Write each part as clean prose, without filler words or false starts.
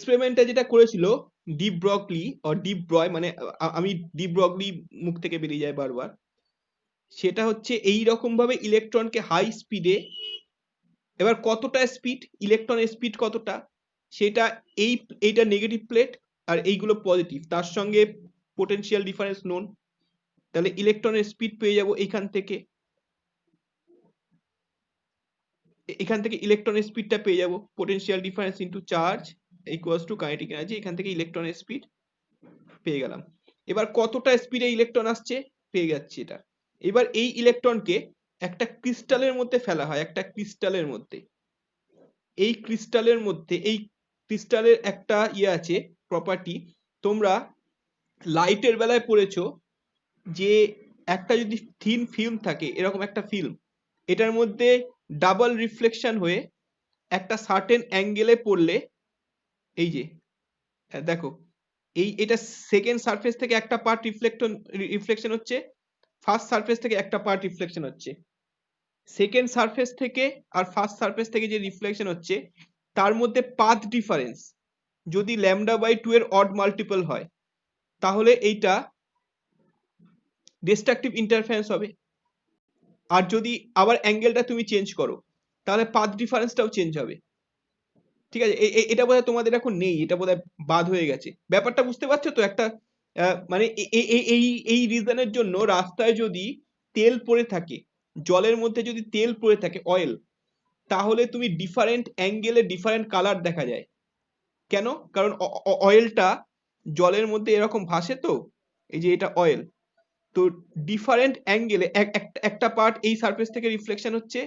এক্সপেরিমেন্টটা যেটা করেছিল deep Broglie ও deep ব্রয়, মানে আমি ডিপ ব্রগলি মুখ থেকে বেরিয়ে যায় বারবার, সেটা হচ্ছে এই রকম ভাবে ইলেকট্রনকে হাই স্পিডে, এবার কতটা স্পিড, ইলেকট্রনের স্পিড কতটা, সেটা এইটা নেগেটিভ প্লেট আর এইগুলো পজিটিভ, তার সঙ্গে পোটেনশিয়াল ডিফারেন্স নোন, তাহলে ইলেকট্রনের স্পিড পেয়ে যাব এখান থেকে, ইলেকট্রনের স্পিডটা পেয়ে যাব, potential difference into charge equals to kinetic energy, এখান থেকে ইলেকট্রনের স্পিড পেয়ে গেলাম। এবার কতটা স্পিডে ইলেকট্রন আসছে পেয়ে যাচ্ছি এটা। এবার এই ইলেকট্রনকে একটা ক্রিস্টালের মধ্যে ফেলা হয়, একটা ক্রিস্টালের মধ্যে, এই ক্রিস্টালের একটা ইয়ে আছে, প্রপার্টি, তোমরা লাইটের বেলায় পড়েছো যে একটা যদি থিন ফিল্ম থাকে, এরকম একটা ফিল্ম, এটার মধ্যে ডাবল রিফ্লেকশন হয়ে একটা সার্টেন অ্যাঙ্গেলে পড়লে, এই যে দেখো এটা সেকেন্ড সারফেস থেকে একটা পার্ট রিফ্লেকশন হচ্ছে, ফার্স্ট সারফেস থেকে একটা পার্ট রিফ্লেকশন হচ্ছে, সেকেন্ড সারফেস থেকে আর ফার্স্ট সারফেস থেকে যে রিফ্লেকশন হচ্ছে তার মধ্যে পাথ ডিফারেন্স যদি λ/2 এর অড মাল্টিপল হয়, তাহলে এইটা ডিস্ট্রাকটিভ ইন্টারফারেন্স হবে। আর যদি আবার অ্যাঙ্গেলটা তুমি চেঞ্জ করো, তাহলে পাথ ডিফারেন্সটাও চেঞ্জ হবে। ঠিক আছে, এটা বোধহয় তোমাদের এখন নেই, এটা বোধহয় বাদ হয়ে গেছে। ব্যাপারটা বুঝতে পারছো তো? একটা মানে এই রিজনের জন্য রাস্তায় যদি তেল পড়ে থাকে, জলের মধ্যে যদি তেল পড়ে থাকে, অয়েল, তাহলে তুমি ডিফারেন্ট অ্যাঙ্গেলে ডিফারেন্ট কালার দেখা যায়। কেন? কারণ অয়েলটা জলের মধ্যে এরকম ভাসে, তো এই যে এটা অয়েল, তো ডিফারেন্ট অ্যাঙ্গেলে একটা পার্ট এই সারফেস থেকে রিফ্লেকশন হচ্ছে,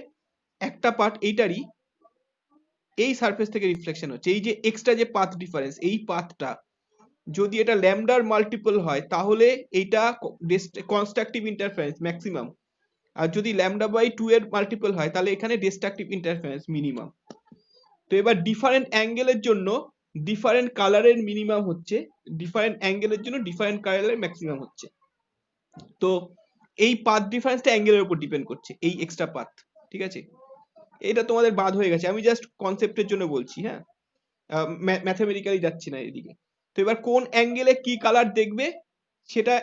একটা পার্ট এইটারই এই সারফেস থেকে রিফ্লেকশন হচ্ছে। এই যে এক্সট্রা যে পাথ ডিফারেন্স, এই পাথটা যদি এটা ল্যামডার মাল্টিপল হয়, তাহলে এইটা কনস্ট্রাকটিভ ইন্টারফারেন্স ম্যাক্সিমাম, আর যদি λ/2 এর মাল্টিপল হয়, তাহলে এখানে ডিস্ট্রাকটিভ ইন্টারফারেন্স মিনিমাম। তো এবার ডিফারেন্ট অ্যাঙ্গেলের জন্য ডিফারেন্ট কালারের মিনিমাম হচ্ছে, ডিফারেন্ট অ্যাঙ্গেলের জন্য ডিফারেন্ট কালারের ম্যাক্সিমাম হচ্ছে। তো এই পাথ ডিফারেন্সটা অ্যাঙ্গেলের উপর ডিপেন্ড করছে, এই এক্সট্রা পাথ। ঠিক আছে, এটা তোমাদের বাদ হয়ে গেছে, আমি জাস্ট কনসেপ্টের জন্য বলছি, হ্যাঁ, ম্যাথমেটিক্যালি যাচ্ছি না এদিকে। তো এবার কোন অ্যাঙ্গেলে কি কালার দেখবে সেটা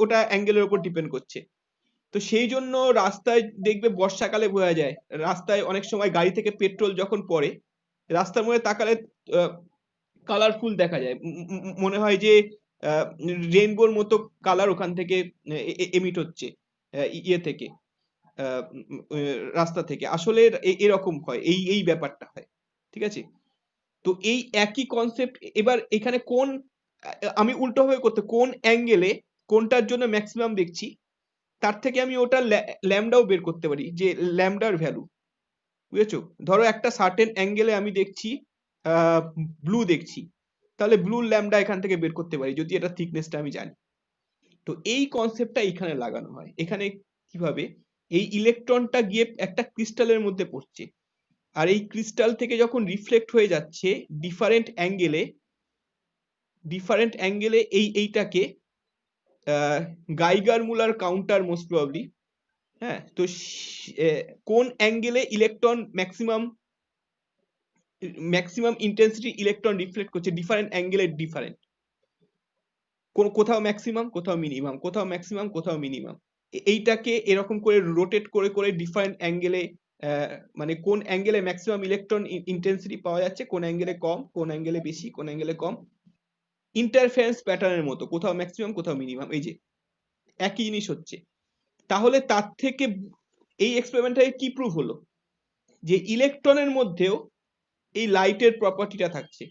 ওটা অ্যাঙ্গেলের উপর ডিপেন্ড করছে। তো সেই জন্য রাস্তায় দেখবে বর্ষাকালে বোঝা যায়, রাস্তায় অনেক সময় গাড়ি থেকে পেট্রোল যখন পড়ে, রাস্তার মধ্যে তাকালে কালারফুল দেখা যায়, মনে হয় যে রেইনবোর মতো কালার ওখান থেকে এমিট হচ্ছে, ইয়ে থেকে, রাস্তা থেকে। আসলে এরকম হয়, এই ব্যাপারটা হয়। ঠিক আছে, তো এই একই কনসেপ্ট এবার এখানে কোন, আমি উল্টো ভাবে করতে, কোন অ্যাঙ্গেলে কোনটার জন্য ম্যাক্সিমাম দেখছি, তার থেকে আমি ওটা ল্যামডাও বের করতে পারি, যে ল্যামডার ভ্যালু, বুঝেছো? ধরো একটা সার্টেন অ্যাঙ্গেলে আমি দেখছি ব্লু দেখছি, তাহলে ব্লু ল্যামডা এখান থেকে বের করতে পারি যদি এটা থিকনেসটা আমি জানি। তো এই কনসেপ্টটা এখানে লাগানো হয়। এখানে কিভাবে, এই ইলেকট্রনটা গিয়ে একটা ক্রিস্টালের মধ্যে পড়ছে, আর এই ক্রিস্টাল থেকে যখন রিফ্লেক্ট হয়ে যাচ্ছে ডিফারেন্ট অ্যাঙ্গেলে এইটাকে গাইগার মুলার কাউন্টার মোস্ট প্রবাবলি, হ্যাঁ, তো কোন অ্যাঙ্গেলে electron maximum intensity electron reflect করছে, ডিফারেন্ট অ্যাঙ্গেলের ডিফারেন্ট, কোথাও ম্যাক্সিমাম, কোথাও মিনিমাম, কোথাও ম্যাক্সিমাম, কোথাও মিনিমাম, এইটাকে এরকম করে রোটেট করে করে ডিফারেন্ট অ্যাঙ্গেলে, মানে কোন অ্যাঙ্গেলে ম্যাক্সিমাম ইলেকট্রন ইন্টেন্সিটি পাওয়া যাচ্ছে, কোন অ্যাঙ্গেলে কম, কোন অ্যাঙ্গেলে বেশি, কোন অ্যাঙ্গেলে কম, ইন্টারফারেন্স প্যাটার্নের মতো, কোথাও ম্যাক্সিমাম কোথাও মিনিমাম, এই যে একই জিনিস হচ্ছে। তাহলে তার থেকে এই এক্সপেরিমেন্টে কি প্রুফ হলো, যে ইলেকট্রনের মধ্যেও এই লাইটের প্রপার্টিটা থাকছে,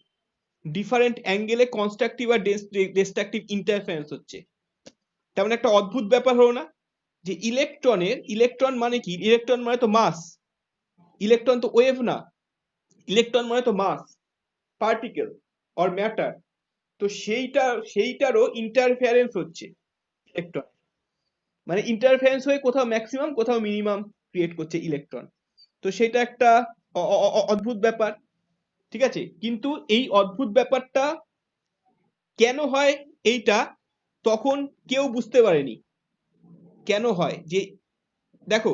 ডিফারেন্ট অ্যাঙ্গেলে কনস্ট্রাকটিভ আর ডিস্ট্রাকটিভ ইন্টারফারেন্স হচ্ছে। তেমন একটা অদ্ভুত ব্যাপার হলো না, যে ইলেকট্রন মানে কি, ইলেকট্রন মানে তো মাস, ইলেকট্রন তো ওয়েভ না, ইলেকট্রন মানে তো মাস, পার্টিকেল অর ম্যাটার, তো সেইটারও ইন্টারফারেন্স হচ্ছে ইলেকট্রন, মানে ইন্টারফারেন্স হয়ে কোথাও ম্যাক্সিমাম কোথাও মিনিমাম ক্রিয়েট করছে ইলেকট্রন। তো সেটা একটা অদ্ভুত ব্যাপার। ঠিক আছে, কিন্তু এই অদ্ভুত ব্যাপারটা কেন হয় এইটা তখন কেউ বুঝতে পারেনি কেন হয়। যে দেখো,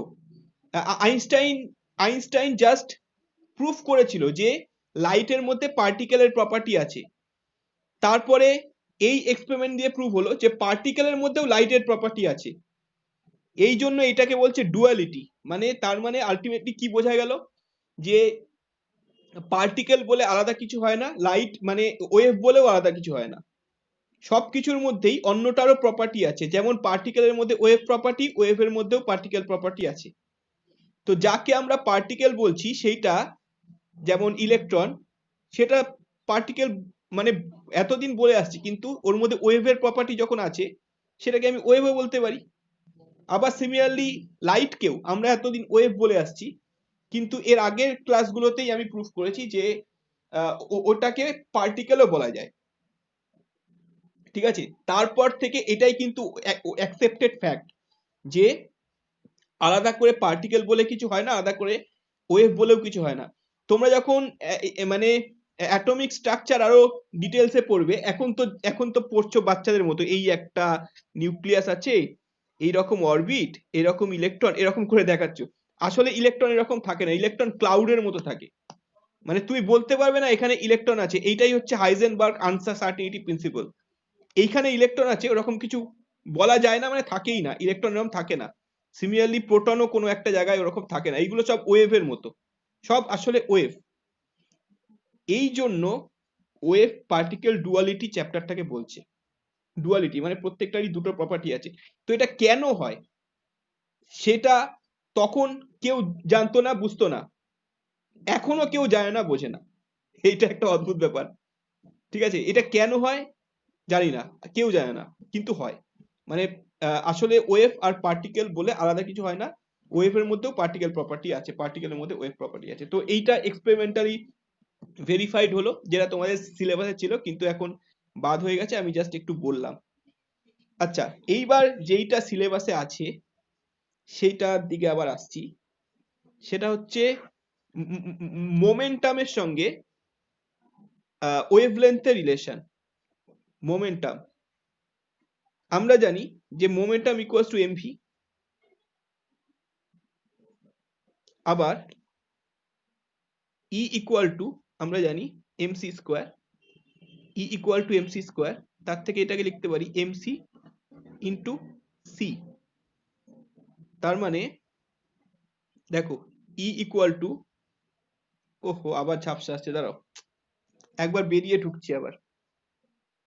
আইনস্টাইন জাস্ট প্রুফ করেছিল যে লাইটের মধ্যে পার্টিকেলের প্রপার্টি আছে। তারপরে এই এক্সপেরিমেন্ট দিয়ে প্রুভ হলো যে পার্টিকেলের মধ্যেও লাইটের প্রপার্টি আছে। এই জন্য এটাকে বলছে ডুয়ালিটি। মানে তার মানে আলটিমেটলি কি বোঝা গেল, যে পার্টিকেল বলে আলাদা কিছু হয় না, লাইট মানে ওয়েভ বলেও আলাদা কিছু হয় না। সব কিছুর মধ্যেই অন্যটারও প্রপার্টি আছে। যেমন পার্টিকেলের মধ্যে ওয়েভ প্রপার্টি, ওয়েভের মধ্যেও পার্টিকেল প্রপার্টি আছে। তো যাকে আমরা পার্টিকেল বলছি সেইটা, যেমন ইলেকট্রন, সেটা পার্টিকেল মানে এতদিন বলে আসছি, কিন্তু ওর মধ্যে ওয়েভের প্রপার্টি যখন আছে সেটাকে আমি ওয়েভও বলতে পারি। আবার সিমিলারলি লাইটকেও আমরা এতদিন ওয়েভ বলে আসছি, কিন্তু এর আগের ক্লাসগুলোতেই আমি প্রুফ করেছি যে ওটাকে পার্টিকেলও বলা যায়। ঠিক আছে, তারপর থেকে এটাই কিন্তু অ্যাকসেপ্টেড ফ্যাক্ট যে আলাদা করে পার্টিকেল বলে কিছু হয় না, আলাদা করে ওয়েভ বলেও কিছু হয় না। তোমরা যখন মানে অ্যাটমিক স্ট্রাকচার আরো ডিটেলসে পড়বে, এখন তো পড়ছো বাচ্চাদের মতো, এই একটা নিউক্লিয়াস আছে, এইরকম অরবিট, এরকম ইলেকট্রন, এরকম করে দেখাচ্ছ। আসলে ইলেকট্রন এরকম থাকে না, ইলেকট্রন ক্লাউডের মতো থাকে। মানে তুমি বলতে পারবে না এখানে ইলেকট্রন আছে। এইটাই হচ্ছে হাইজেনবার্গ আনসার্টেনিটি প্রিন্সিপাল। এইখানে ইলেকট্রন আছে ওরকম কিছু বলা যায় না, মানে থাকেই না, ইলেকট্রন এরকম থাকে না। সিমিলারলি প্রোটনও কোনো একটা জায়গায় ওরকম থাকে না। এইগুলো সব ওয়েভের মতো, সব আসলে ওয়েভ। এই জন্য ওয়েভ পার্টিকেল ডুয়ালিটি চ্যাপ্টারটাকে বলছে। ডুয়ালিটি মানে প্রত্যেকটারই দুটো প্রপার্টি আছে। তো এটা কেন হয় সেটা তখন কেউ জানতো না, বুঝতো না, এখনো কেউ জানে না, বোঝে না। এইটা একটা অদ্ভুত ব্যাপার। ঠিক আছে, এটা কেন হয় জানি না, কেউ জানে না, কিন্তু হয়। মানে আসলে ওয়েভ আর পার্টিকেল বলে আলাদা কিছু হয় না। ওয়েভের মধ্যেও পার্টিকেল প্রপার্টি আছে, পার্টিকেলের মধ্যে ওয়েভ প্রপার্টি আছে। তো এইটা এক্সপেরিমেন্টালি ভেরিফাইড হলো, যেটা তোমাদের সিলেবাসে ছিল কিন্তু এখন বাদ হয়ে গেছে, আমি জাস্ট একটু বললাম। আচ্ছা, এইবার যেইটা সিলেবাসে আছে সেইটার দিকে আবার আসছি। সেটা হচ্ছে মোমেন্টামের সঙ্গে ওয়েভলেন্থের রিলেশন। মোমেন্টাম, আমরা জানি যে মোমেন্টাম ইকুয়ালস টু এমভি। আবার ই ইকুয়াল টু আমরা জানি MC square. E equal to MC square, তার থেকে এটাকে লিখতে পারি এমসি ইন্টু সি। তার মানে দেখো ই ইকুয়াল টু, ওহো আবার ঝাপসা আসছে, দাঁড়াও একবার বেরিয়ে ঢুকছি আবার।